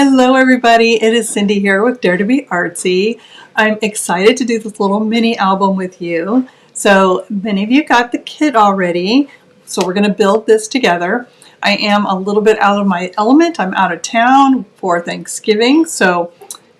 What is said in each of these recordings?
Hello everybody, it is Cindy here with Dare to be Artsy. I'm excited to do this little mini album with you. So many of you got the kit already, so we're going to build this together. I am a little bit out of my element. I'm out of town for Thanksgiving, so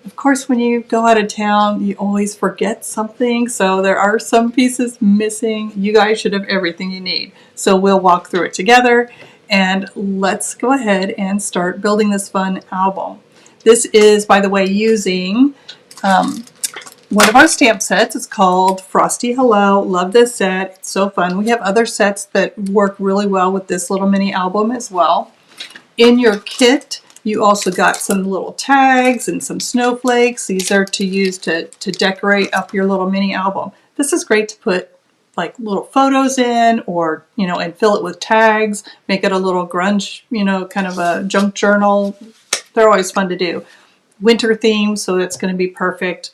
of course when you go out of town you always forget something, so there are some pieces missing. You guys should have everything you need. So we'll walk through it together. And let's go ahead and start building this fun album. This is, by the way, using one of our stamp sets. It's called Frosty Hello. Love this set. It's so fun. We have other sets that work really well with this little mini album as well. In your kit, you also got some little tags and some snowflakes. These are to use to decorate up your little mini album. This is great to put like little photos in, or and fill it with tags, make it a little grunge, kind of a junk journal. They're always fun to do. Winter theme, so that's going to be perfect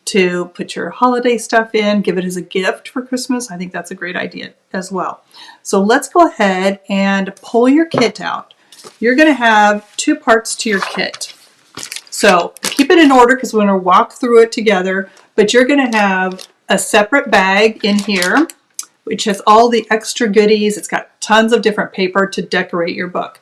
to put your holiday stuff in, give it as a gift for Christmas. I think that's a great idea as well. So let's go ahead and pull your kit out. You're going to have two parts to your kit. So keep it in order because we're going to walk through it together, but you're going to have a separate bag in here, which has all the extra goodies. It's got tons of different paper to decorate your book.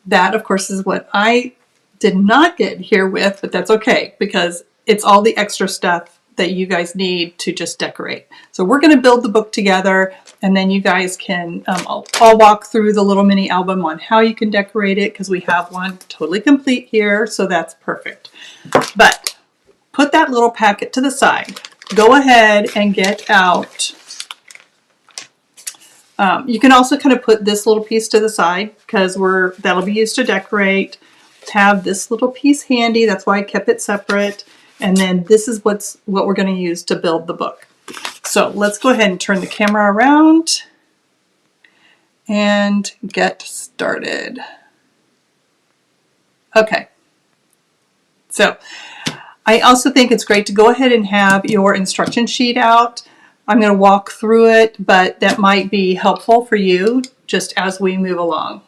That, of course, is what I did not get here with, but that's okay because it's all the extra stuff that you guys need to just decorate. So we're going to build the book together, and then you guys can, I'll walk through the little mini album on how you can decorate it because we have one totally complete here, so that's perfect. But put that little packet to the side. Go ahead and get out. You can also kind of put this little piece to the side because that'll be used to decorate. Have this little piece handy. That's why I kept it separate. And then this is what we're going to use to build the book. So let's go ahead and turn the camera around and get started. Okay. So I also think it's great to go ahead and have your instruction sheet out. I'm going to walk through it, but that might be helpful for you just as we move along.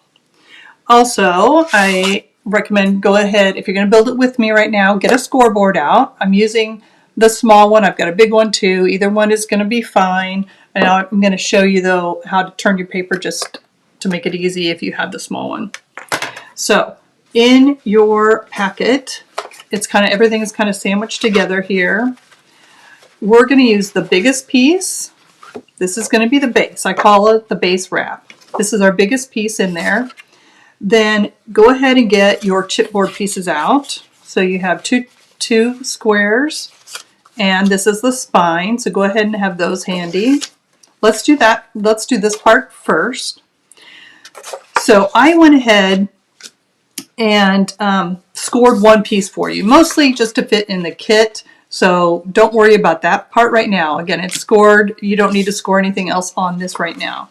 Also, I recommend go ahead, if you're going to build it with me right now, get a scoreboard out. I'm using the small one. I've got a big one too. Either one is going to be fine. And I'm going to show you though how to turn your paper just to make it easy if you have the small one. So in your packet, it's kind of, everything is kind of sandwiched together here. We're going to use the biggest piece. This is going to be the base. I call it the base wrap. This is our biggest piece in there. Then go ahead and get your chipboard pieces out. So you have two squares, and this is the spine. So go ahead and have those handy. Let's do that. Let's do this part first. So I went ahead and scored one piece for you, mostly just to fit in the kit. So don't worry about that part right now. Again, it's scored. You don't need to score anything else on this right now.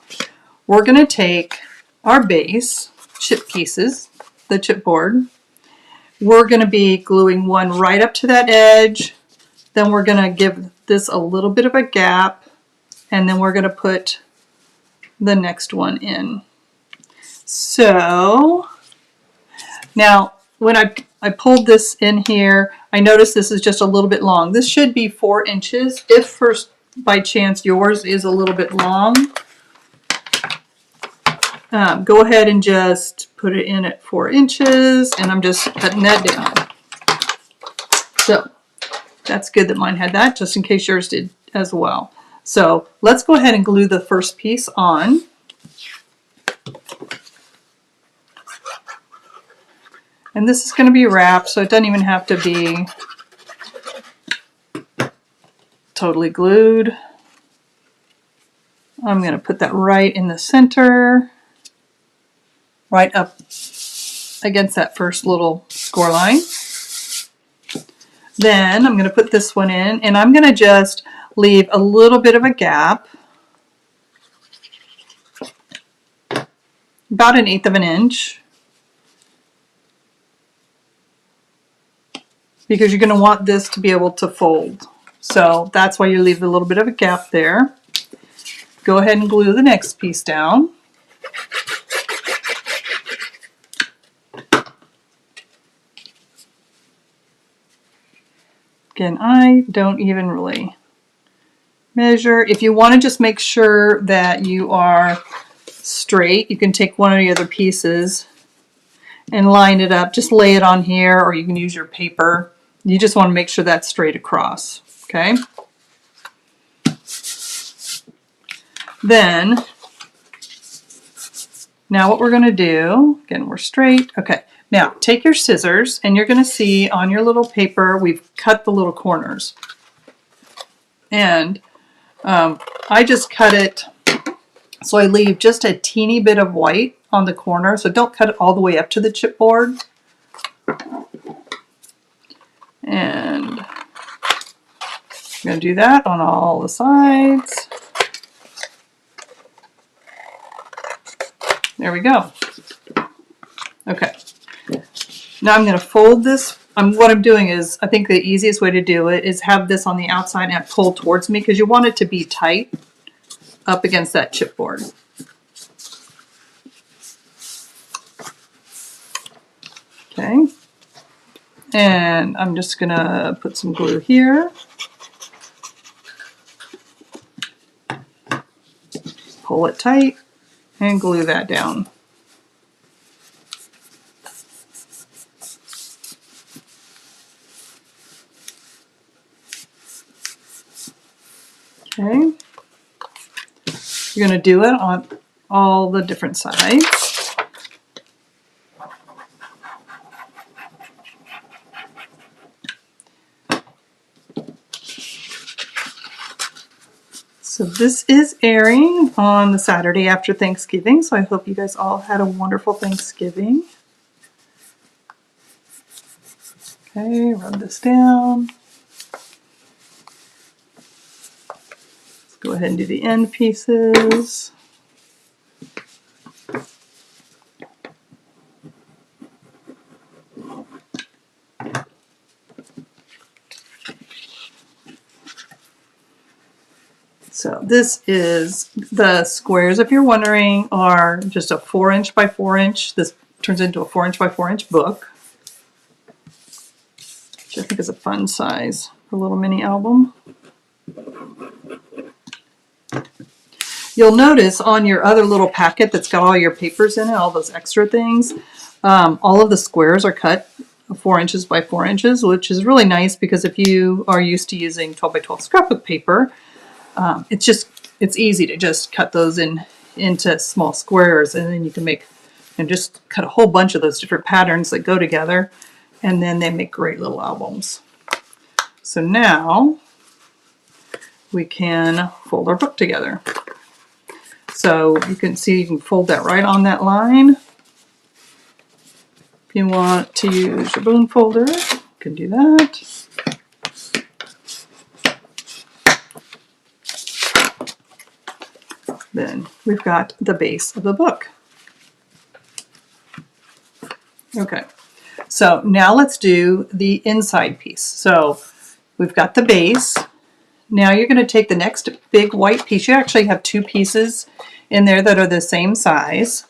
We're going to take our base chip pieces, the chipboard. We're going to be gluing one right up to that edge. Then we're going to give this a little bit of a gap, and then we're going to put the next one in. So now when I pulled this in here, I noticed this is just a little bit long. This should be 4 inches. If first by chance yours is a little bit long, go ahead and just put it in at 4 inches, and I'm just cutting that down. So that's good that mine had that, just in case yours did as well. So let's go ahead and glue the first piece on. And this is going to be wrapped, so it doesn't even have to be totally glued. I'm going to put that right in the center, right up against that first little score line. Then I'm going to put this one in, and I'm going to just leave a little bit of a gap, about 1/8 of an inch, because you're going to want this to be able to fold. So that's why you leave a little bit of a gap there. Go ahead and glue the next piece down. Again, I don't even really measure. If you want to just make sure that you are straight, you can take one of the other pieces and line it up. Just lay it on here, or you can use your paper. You just want to make sure that's straight across, okay? Then, now what we're going to do, again, we're straight. Okay, now take your scissors, and you're going to see on your little paper, we've cut the little corners. And I just cut it so I leave just a teeny bit of white on the corner. So don't cut it all the way up to the chipboard. And I'm going to do that on all the sides. There we go. Okay. Now I'm going to fold this. What I'm doing is, I think the easiest way to do it is have this on the outside and pull towards me, because you want it to be tight up against that chipboard. Okay. And I'm just going to put some glue here. Pull it tight and glue that down. Okay. You're going to do it on all the different sides. So this is airing on the Saturday after Thanksgiving, so I hope you guys all had a wonderful Thanksgiving. Okay, rub this down. Let's go ahead and do the end pieces. So this is, the squares, if you're wondering, are just a 4" by 4". This turns into a 4" by 4" book, which I think is a fun size for a little mini album. You'll notice on your other little packet that's got all your papers in it, all those extra things, all of the squares are cut 4" by 4", which is really nice, because if you are used to using 12 by 12 scrapbook paper, it's easy to just cut those into small squares, and then you can make, and just cut a whole bunch of those different patterns that go together, and then they make great little albums. So now we can fold our book together. So you can see, you can fold that right on that line. If you want to use your boom folder, you can do that. Then we've got the base of the book. Okay, so now let's do the inside piece. So we've got the base. Now you're going to take the next big white piece. You actually have 2 pieces in there that are the same size.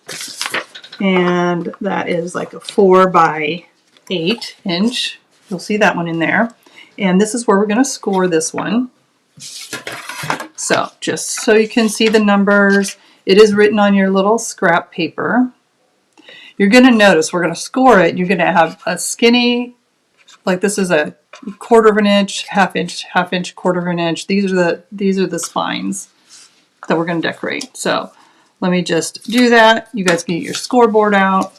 And that is like a 4 by 8". You'll see that one in there. And this is where we're going to score this one. So just so you can see the numbers, it is written on your little scrap paper. You're going to notice, we're going to score it, you're going to have a skinny, like this is a 1/4 inch, half inch, 1/4 inch. These are the spines that we're going to decorate. So let me just do that. You guys can get your scoreboard out.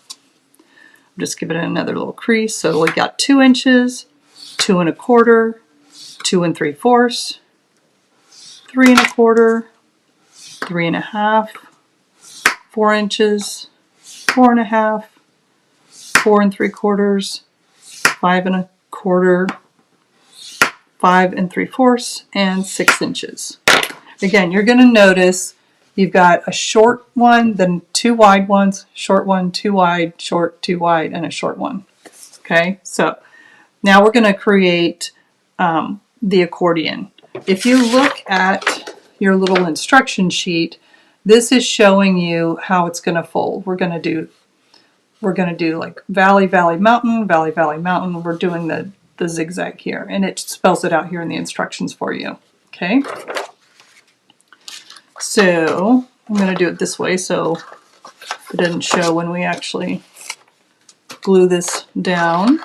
Just give it another little crease. So we got 2 inches, 2 1/4, 2 3/4, 3 1/4, 3 1/2, 4 inches, 4 1/2, 4 3/4, 5 1/4, 5 3/4, and 6 inches. Again, you're going to notice you've got a short one, then 2 wide ones, short one, 2 wide, short, 2 wide, and a short one. Okay, so now we're going to create the accordion. If you look at your little instruction sheet, this is showing you how it's going to fold. We're going to do like valley, valley, mountain, valley, valley, mountain. We're doing the the zigzag here, and it spells it out here in the instructions for you. Okay, so I'm going to do it this way so it doesn't show when we actually glue this down.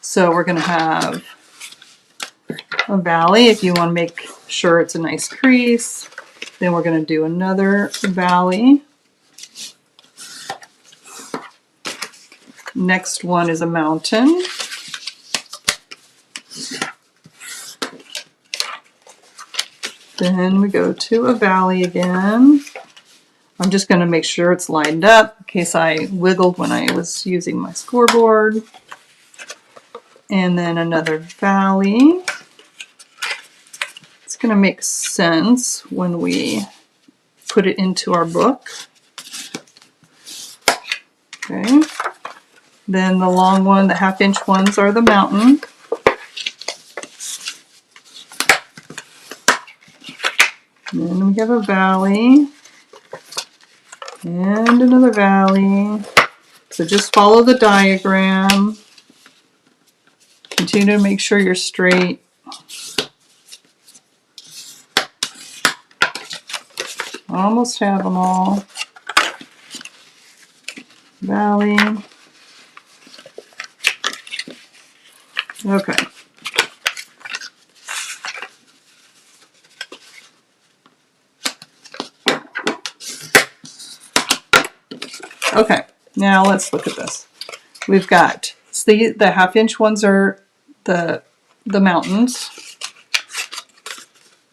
So we're going to have a valley if you want to make sure it's a nice crease. Then we're going to do another valley. Next one is a mountain. Then we go to a valley again. I'm just going to make sure it's lined up in case I wiggled when I was using my scoreboard. And then another valley. It's going to make sense when we put it into our book. Okay. Then the long one, the half-inch ones are the mountain. And then we have a valley. And another valley. So just follow the diagram. Continue to make sure you're straight. Almost have them all. Valley. Okay. Okay, now let's look at this. We've got, see, the half-inch ones are the mountains.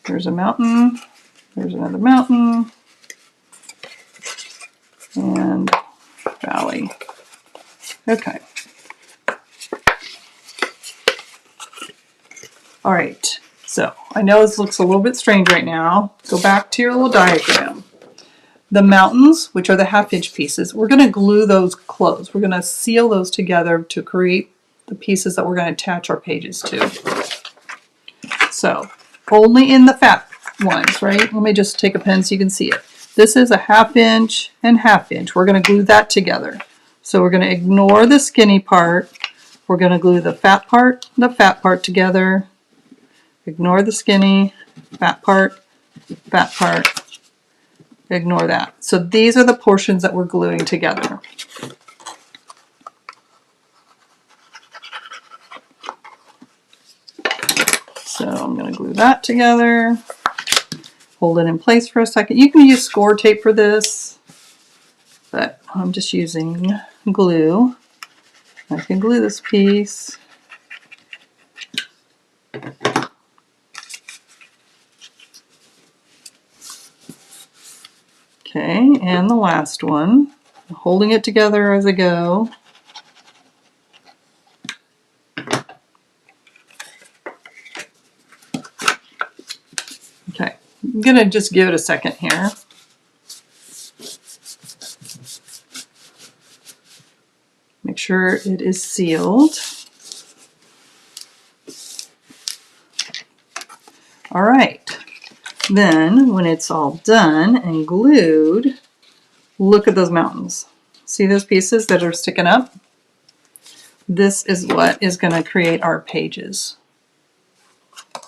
There's a mountain, there's another mountain, and valley. Okay. All right, so I know this looks a little bit strange right now. Go back to your little diagram. The mountains, which are the half-inch pieces, we're going to glue those closed. We're going to seal those together to create the pieces that we're going to attach our pages to. So, only in the fat ones, right? Let me just take a pen so you can see it. This is a half-inch and half-inch. We're going to glue that together. So we're going to ignore the skinny part. We're going to glue the fat part together. Ignore the skinny, fat part, ignore that. So these are the portions that we're gluing together. So I'm going to glue that together, hold it in place for a second. You can use score tape for this, but I'm just using glue. I can glue this piece. Okay, and the last one. I'm holding it together as I go. Okay, I'm going to just give it a second here. Make sure it is sealed. All right. Then, when it's all done and glued, look at those mountains. See those pieces that are sticking up? This is what is going to create our pages.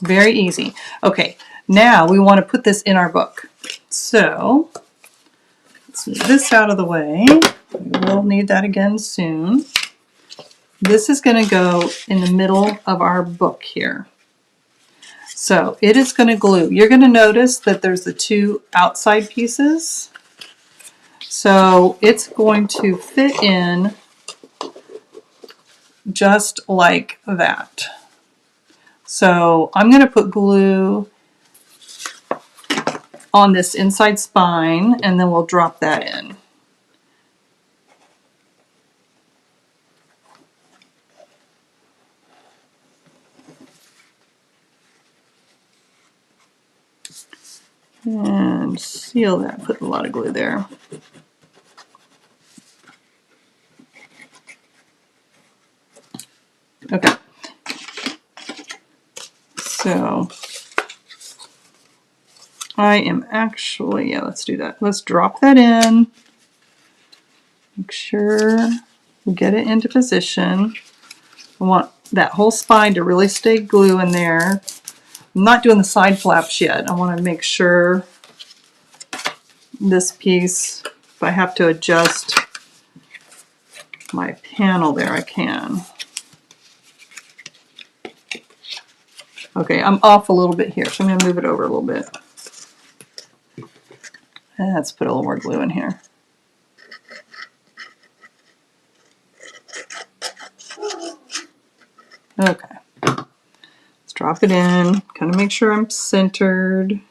Very easy. Okay, now we want to put this in our book. So, let's move this out of the way. We will need that again soon. This is going to go in the middle of our book here. So it is going to glue. You're going to notice that there's the two outside pieces. So it's going to fit in just like that. So I'm going to put glue on this inside spine and then we'll drop that in. And seal that, put a lot of glue there. Okay. So I am actually, yeah, let's do that. Let's drop that in. Make sure we get it into position. I want that whole spine to really stay glue in there. I'm not doing the side flaps yet. I want to make sure this piece, if I have to adjust my panel there, I can. Okay, I'm off a little bit here, so I'm going to move it over a little bit. And let's put a little more glue in here. Okay, let's drop it in, kind of make sure I'm centered.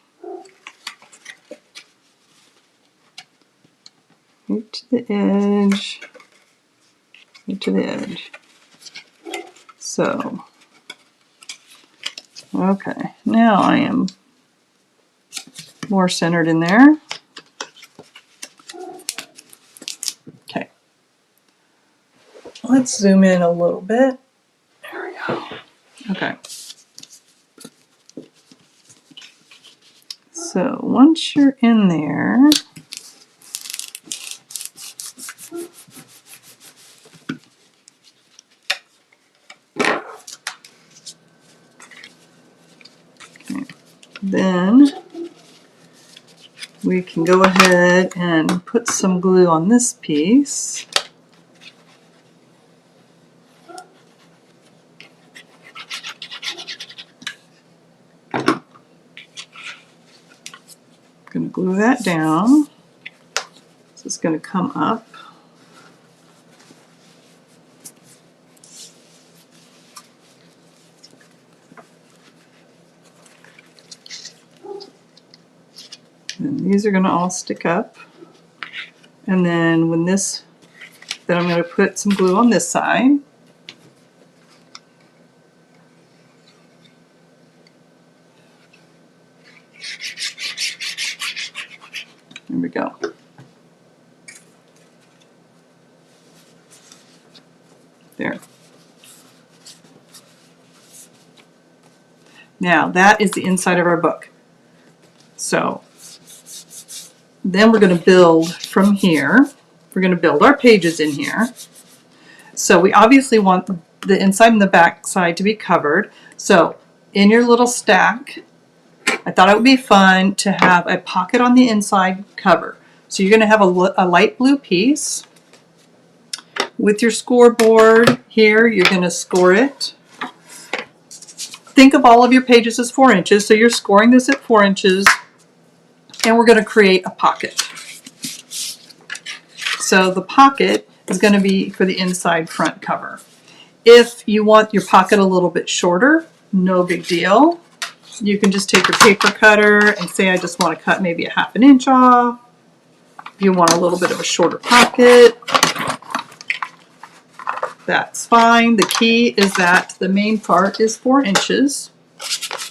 Right to the edge, right to the edge. So, okay, now I am more centered in there. Okay, let's zoom in a little bit. There we go. Okay. So once you're in there, then we can go ahead and put some glue on this piece. I'm going to glue that down. So it's going to come up. And these are going to all stick up. And then when this, then I'm going to put some glue on this side. There we go. There. Now that is the inside of our book. So then we're going to build from here. We're going to build our pages in here. So we obviously want the inside and the back side to be covered. So in your little stack, I thought it would be fun to have a pocket on the inside cover. So you're going to have a light blue piece. With your scoreboard here, you're going to score it. Think of all of your pages as 4 inches. So you're scoring this at 4 inches. And we're going to create a pocket. So the pocket is going to be for the inside front cover. If you want your pocket a little bit shorter, no big deal. You can just take your paper cutter and say I just want to cut maybe a ½ inch off. If you want a little bit of a shorter pocket, that's fine. The key is that the main part is 4 inches.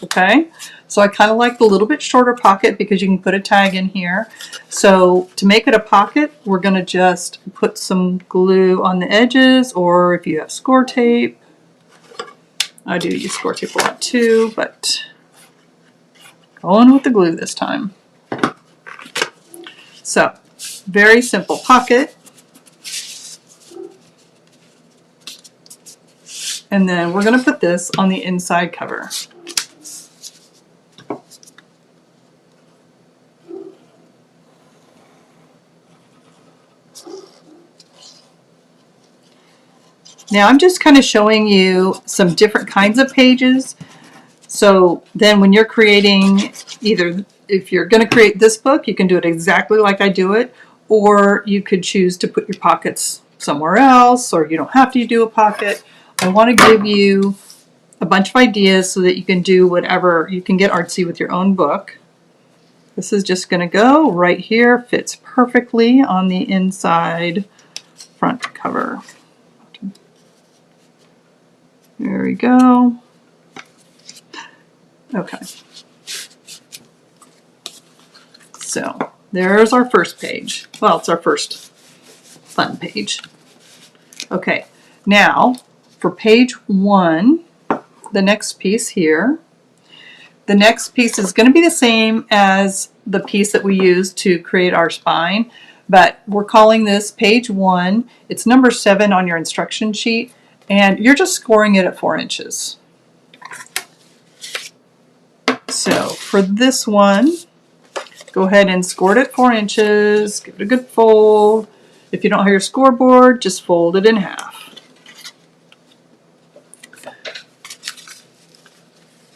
Okay, so I kind of like the little bit shorter pocket because you can put a tag in here. So to make it a pocket, we're going to just put some glue on the edges, or if you have score tape. I do use score tape a lot too, but going with the glue this time. So very simple pocket. And then we're going to put this on the inside cover. Now I'm just kind of showing you some different kinds of pages. So then when you're creating, either if you're going to create this book, you can do it exactly like I do it, or you could choose to put your pockets somewhere else, or you don't have to do a pocket. I want to give you a bunch of ideas so that you can do whatever, you can get artsy with your own book. This is just going to go right here, fits perfectly on the inside front cover. There we go. Okay. So there's our first page. Well, it's our first fun page. Okay, now for page 1, the next piece here, the next piece is going to be the same as the piece that we used to create our spine, but we're calling this page 1. It's number 7 on your instruction sheet, and you're just scoring it at 4 inches. So for this one, go ahead and score it at 4 inches, give it a good fold. If you don't have your scoreboard, just fold it in half.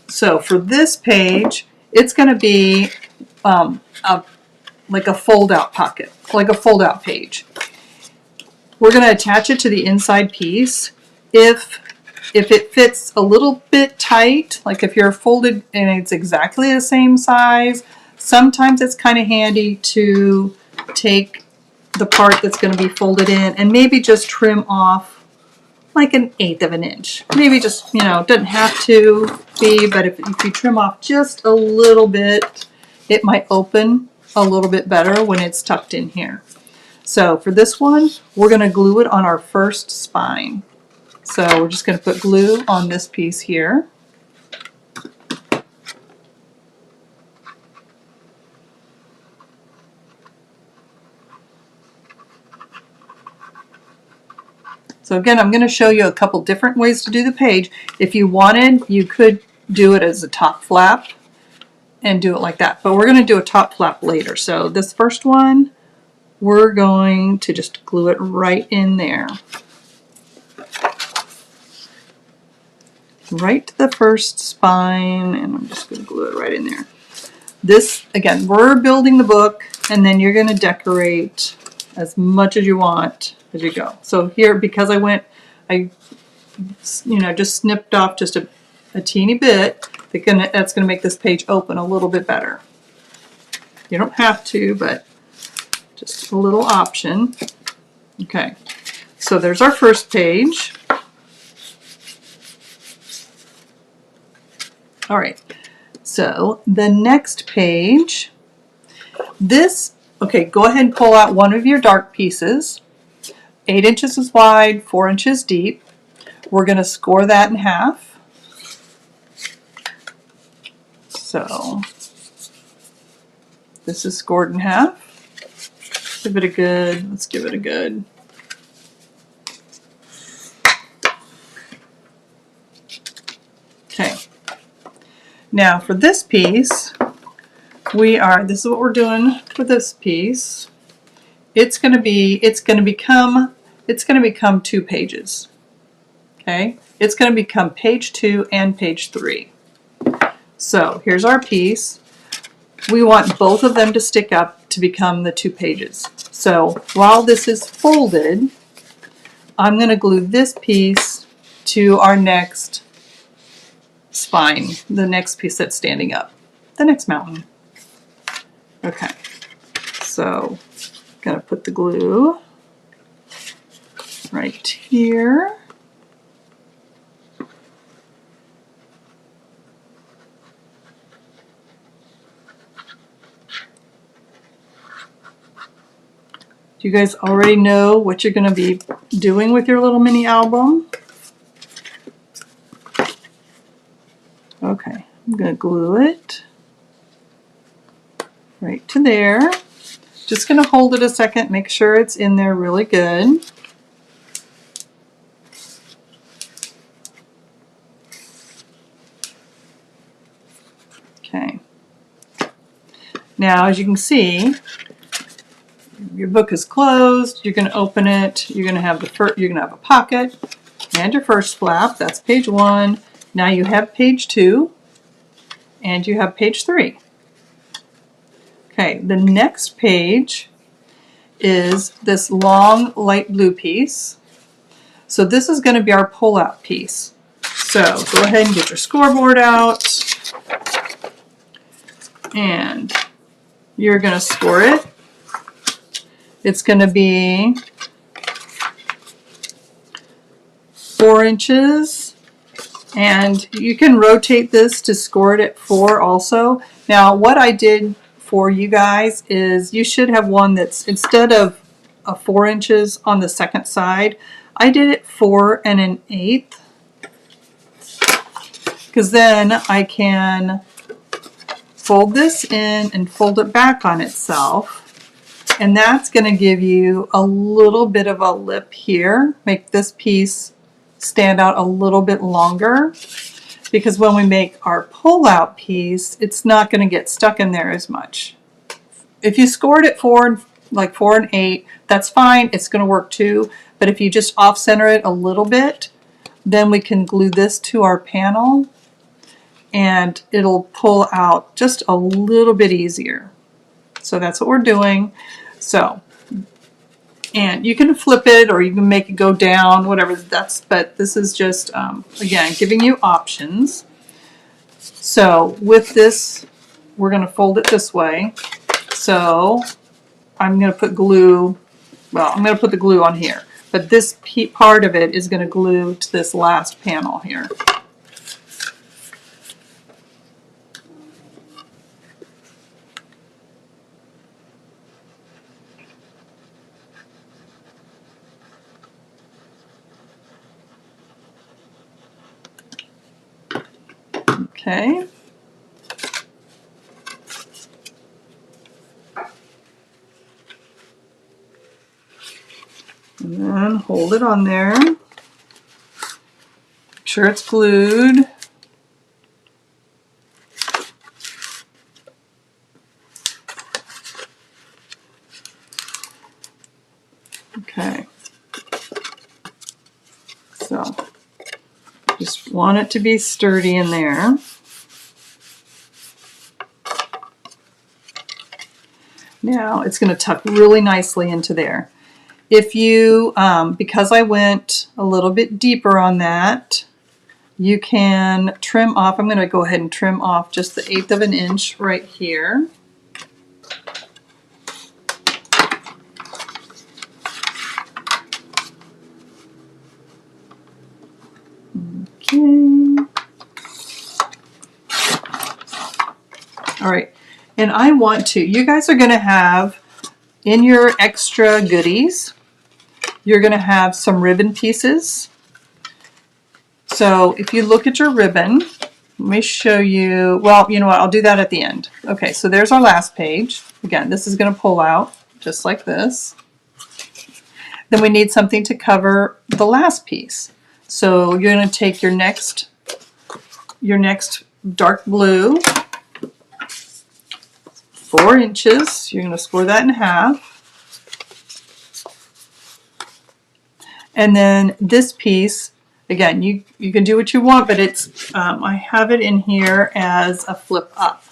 So for this page, it's going to be like a fold-out pocket, like a fold-out page. We're going to attach it to the inside piece. If it fits a little bit tight, like if you're folded and it's exactly the same size, sometimes it's kind of handy to take the part that's going to be folded in and maybe just trim off like 1/8 of an inch. Maybe just, you know, doesn't have to be, but if you trim off just a little bit, it might open a little bit better when it's tucked in here. So for this one, we're going to glue it on our first spine. So we're just going to put glue on this piece here. So again, I'm going to show you a couple different ways to do the page. If you wanted, you could do it as a top flap and do it like that. But we're going to do a top flap later. So this first one, we're going to just glue it right in there. Right to the first spine, and I'm just going to glue it right in there. This, again, we're building the book, and then you're going to decorate as much as you want as you go. So here, because I just snipped off just a teeny bit, that's going to make this page open a little bit better. You don't have to, but just a little option. Okay, so there's our first page. All right, so the next page, okay, go ahead and pull out one of your dark pieces. 8 inches is wide, 4 inches deep. We're going to score that in half. So this is scored in half. Let's give it a good. Okay. Now for this piece, this is what we're doing for this piece. It's going to become 2 pages. Okay? It's going to become page 2 and page 3. So here's our piece. We want both of them to stick up to become the 2 pages. So while this is folded, I'm going to glue this piece to our next spine, the next piece that's standing up, the next mountain. Okay, so I'm going to put the glue right here. Do you guys already know what you're going to be doing with your little mini album? Okay, I'm going to glue it right to there. Just going to hold it a second, make sure it's in there really good. Okay. Now, as you can see, your book is closed. You're going to open it. You're going to have a pocket and your first flap. That's page 1. Now you have page 2 and you have page 3. Okay, the next page is this long light blue piece. So this is going to be our pull-out piece. So go ahead and get your scoreboard out and you're going to score it. It's going to be 4 inches, and you can rotate this to score it at 4 also. Now what I did for you guys is you should have one that's, instead of a 4 inches on the second side, I did it 4 1/8, because then I can fold this in and fold it back on itself. And that's going to give you a little bit of a lip here, make this piece stand out a little bit longer, because when we make our pull-out piece, it's not going to get stuck in there as much. If you scored it like 4 and 8, that's fine. It's going to work too. But if you just off-center it a little bit, then we can glue this to our panel and it'll pull out just a little bit easier. So that's what we're doing. So, and you can flip it or you can make it go down, whatever but this is just, again, giving you options. So with this, we're going to fold it this way. So I'm going to put glue, well, I'm going to put the glue on here, but this part of it is going to glue to this last panel here. Okay. And then hold it on there. Make sure it's glued. Okay. So just want it to be sturdy in there. Now it's going to tuck really nicely into there. If you, because I went a little bit deeper on that, you can trim off. I'm going to go ahead and trim off just the 1/8 of an inch right here. Okay. All right. And I want to, you guys are going to have in your extra goodies, you're going to have some ribbon pieces. So if you look at your ribbon, let me show you, well, you know what, I'll do that at the end. Okay, so there's our last page. Again, this is going to pull out just like this. Then we need something to cover the last piece. So you're going to take your next dark blue, 4 inches. You're going to score that in half. And then this piece, again, you can do what you want, but it's I have it in here as a flip up.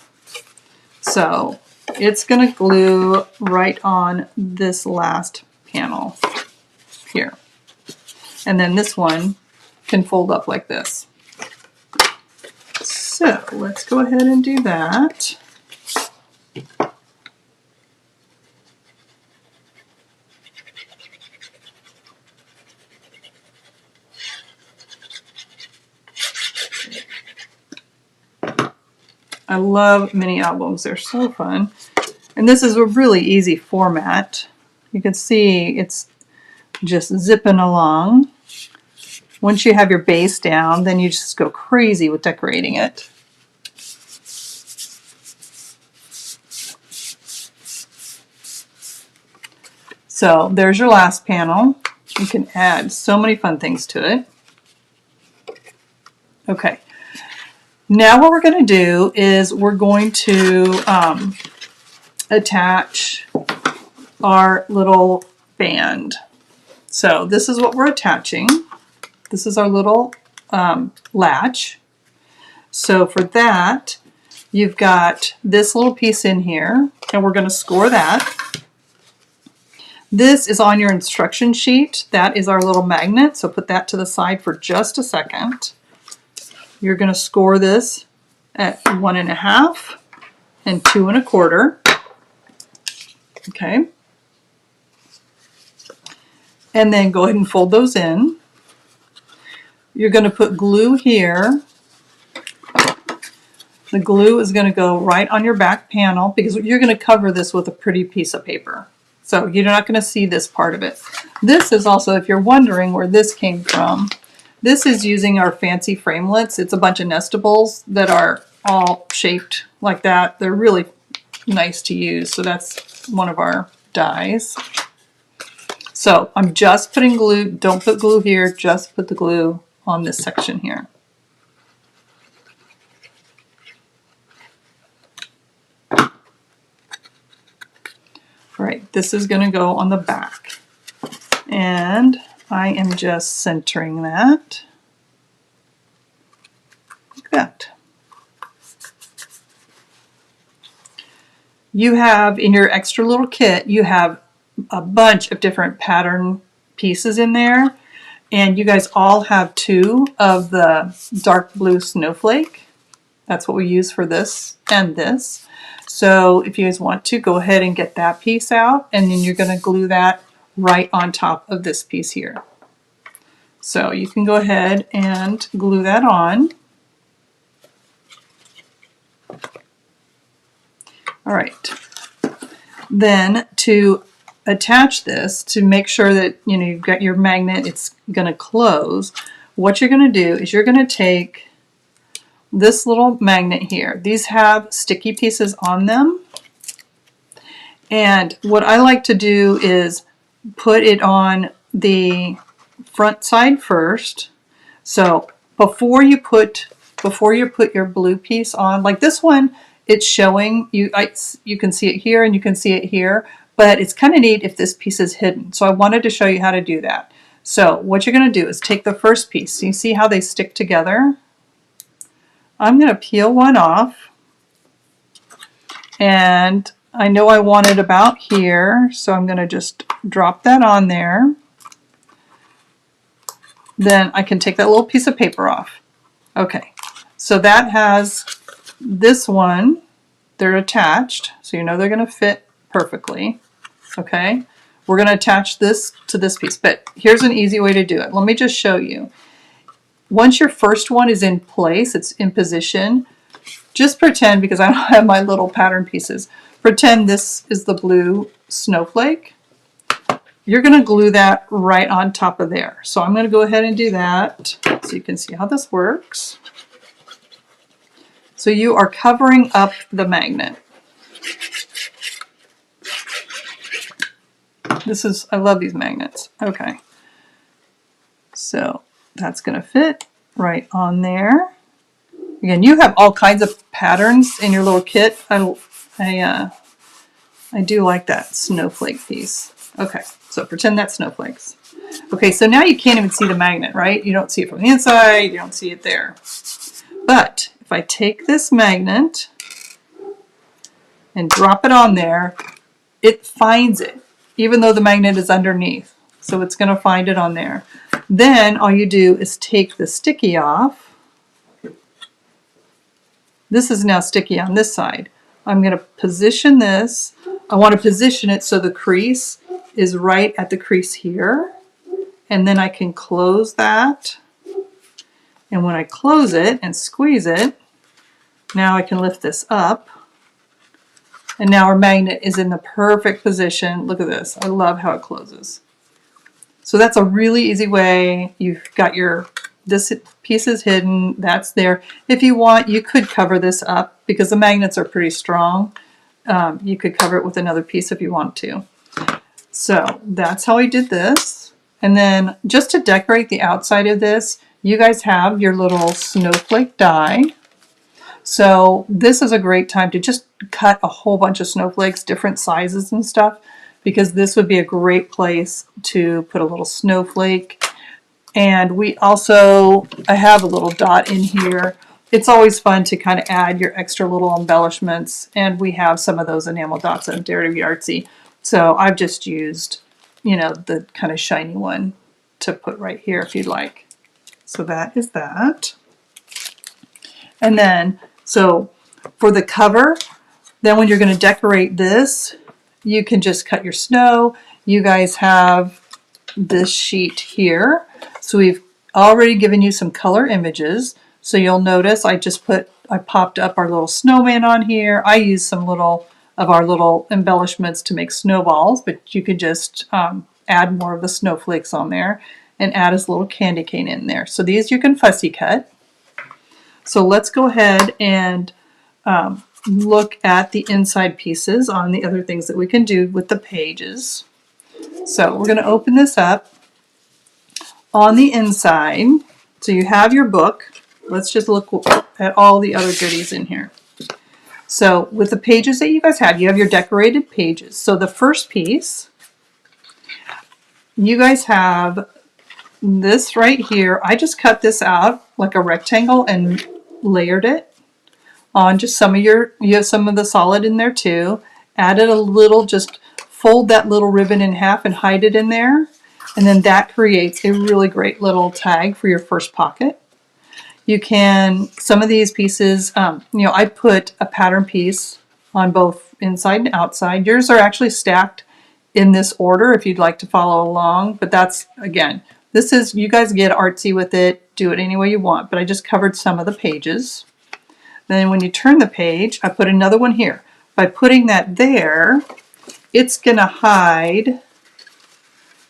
So it's going to glue right on this last panel here. And then this one can fold up like this. So let's go ahead and do that. I love mini albums. They're so fun. And this is a really easy format. You can see it's just zipping along. Once you have your base down, then you just go crazy with decorating it. So there's your last panel. You can add so many fun things to it. Okay. Now what we're going to do is we're going to attach our little band. So this is what we're attaching. This is our little latch. So for that, you've got this little piece in here, and we're going to score that. This is on your instruction sheet. That is our little magnet, so put that to the side for just a second. You're going to score this at 1 1/2 and 2 1/4. Okay. And then go ahead and fold those in. You're going to put glue here. The glue is going to go right on your back panel because you're going to cover this with a pretty piece of paper. So you're not going to see this part of it. This is also, if you're wondering where this came from, this is using our fancy framelits. It's a bunch of nestables that are all shaped like that. They're really nice to use. So that's one of our dies. So I'm just putting glue. Don't put glue here, just put the glue on this section here. All right, this is going to go on the back. And I am just centering that like that. You have in your extra little kit, you have a bunch of different pattern pieces in there, and you guys all have 2 of the dark blue snowflake. That's what we use for this and this. So if you guys want to, go ahead and get that piece out, and then you're going to glue that right on top of this piece here. So you can go ahead and glue that on. All right. Then to attach this, to make sure that you've got your magnet, it's going to close, what you're going to do is you're going to take this little magnet here. These have sticky pieces on them. And what I like to do is put it on the front side first. So before you put your blue piece on, like this one, it's showing you can see it here and you can see it here, but it's kind of neat if this piece is hidden. So I wanted to show you how to do that. So what you're going to do is take the first piece. So you see how they stick together? I'm going to peel one off, and I know I want it about here, so I'm going to just drop that on there. Then I can take that little piece of paper off. Okay, so that has this one. They're attached, so you know they're going to fit perfectly. Okay, we're going to attach this to this piece, but here's an easy way to do it. Let me just show you. Once your first one is in place, it's in position, just pretend, because I don't have my little pattern pieces, pretend this is the blue snowflake. You're going to glue that right on top of there. So I'm going to go ahead and do that so you can see how this works. So you are covering up the magnet. I love these magnets. Okay. So that's going to fit right on there. Again, you have all kinds of patterns in your little kit. I do like that snowflake piece. Okay, so pretend that's snowflakes. Okay, so now you can't even see the magnet, right? You don't see it from the inside, you don't see it there. But if I take this magnet and drop it on there, it finds it, even though the magnet is underneath. So it's going to find it on there. Then all you do is take the sticky off. This is now sticky on this side. I'm going to position this. I want to position it so the crease is right at the crease here. And then I can close that. And when I close it and squeeze it, now I can lift this up. And now our magnet is in the perfect position. Look at this. I love how it closes. So that's a really easy way. You've got this piece is hidden, that's there. If you want, you could cover this up because the magnets are pretty strong. You could cover it with another piece if you want to. So that's how I did this. And then just to decorate the outside of this, you guys have your little snowflake die. So this is a great time to just cut a whole bunch of snowflakes, different sizes and stuff, because this would be a great place to put a little snowflake. And I have a little dot in here. It's always fun to kind of add your extra little embellishments, and we have some of those enamel dots at Dare to Be Artsy. So I've just used, the kind of shiny one to put right here if you'd like. So that is that. And then, so for the cover, then when you're going to decorate this, you can just cut your snow. You guys have this sheet here. So we've already given you some color images. So you'll notice I popped up our little snowman on here. I used some of our little embellishments to make snowballs, but you could just add more of the snowflakes on there and add his little candy cane in there. So these you can fussy cut. So let's go ahead and look at the inside pieces on the other things that we can do with the pages. So we're going to open this up. On the inside, so you have your book. Let's just look at all the other goodies in here. So with the pages that you guys have, you have your decorated pages. So the first piece, you guys have this right here. I just cut this out like a rectangle and layered it on just some of you have some of the solid in there too. Added a little, just fold that little ribbon in half and hide it in there. And then that creates a really great little tag for your first pocket. You can, some of these pieces, I put a pattern piece on both inside and outside. Yours are actually stacked in this order if you'd like to follow along. But that's, again, this is, you guys get artsy with it. Do it any way you want. But I just covered some of the pages. Then when you turn the page, I put another one here. By putting that there, it's going to hide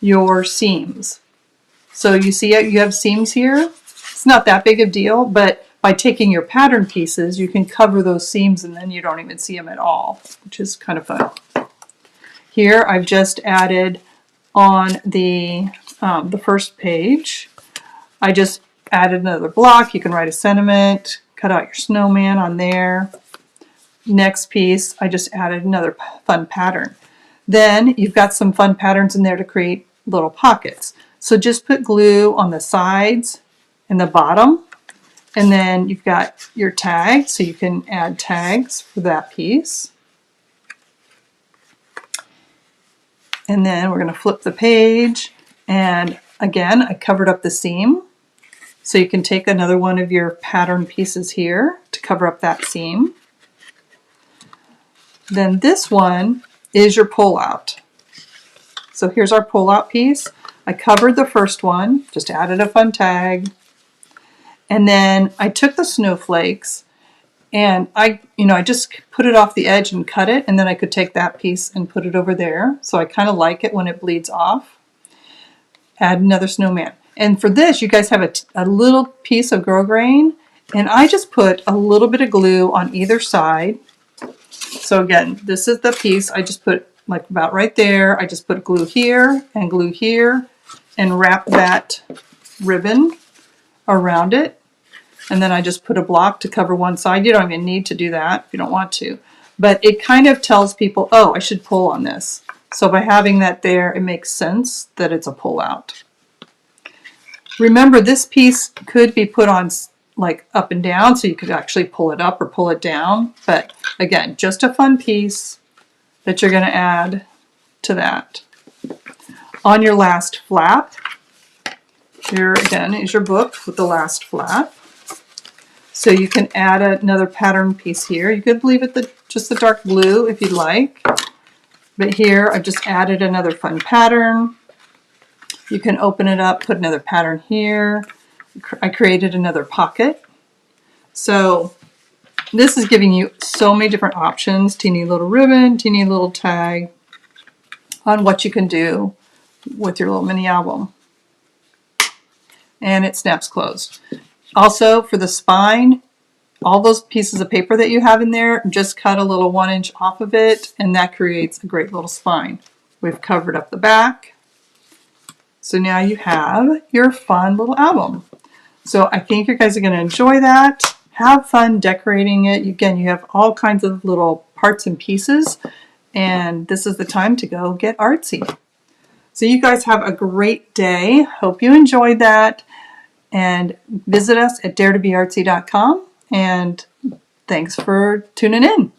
your seams. So you see you have seams here. It's not that big a deal, but by taking your pattern pieces, you can cover those seams and then you don't even see them at all, which is kind of fun. Here I've just added on the first page, I just added another block. You can write a sentiment, cut out your snowman on there. Next piece, I just added another fun pattern. Then you've got some fun patterns in there to create little pockets. So just put glue on the sides and the bottom, and then you've got your tag, so you can add tags for that piece. And then we're going to flip the page, and again I covered up the seam, so you can take another one of your pattern pieces here to cover up that seam. Then this one is your pull-out. So here's our pull-out piece. I covered the first one, just added a fun tag, and then I took the snowflakes and I just put it off the edge and cut it, and then I could take that piece and put it over there. So I kind of like it when it bleeds off. Add another snowman. And for this, you guys have a little piece of grosgrain, and I just put a little bit of glue on either side. So again, this is the piece I just put like about right there. I just put glue here and wrap that ribbon around it. And then I just put a block to cover one side. You don't even need to do that if you don't want to. But it kind of tells people, oh, I should pull on this. So by having that there, it makes sense that it's a pull out. Remember, this piece could be put on like up and down, so you could actually pull it up or pull it down. But again, just a fun piece that you're going to add to that. On your last flap, here again is your book with the last flap. So you can add another pattern piece here. You could leave it just the dark blue if you'd like. But here I've just added another fun pattern. You can open it up, put another pattern here. I created another pocket. So this is giving you so many different options, teeny little ribbon, teeny little tag, on what you can do with your little mini album. And it snaps closed. Also for the spine, all those pieces of paper that you have in there, just cut a little 1 inch off of it, and that creates a great little spine. We've covered up the back. So now you have your fun little album. So I think you guys are going to enjoy that. Have fun decorating it. Again, you have all kinds of little parts and pieces, and this is the time to go get artsy. So you guys have a great day. Hope you enjoyed that, and visit us at daretobeartsy.com, and thanks for tuning in.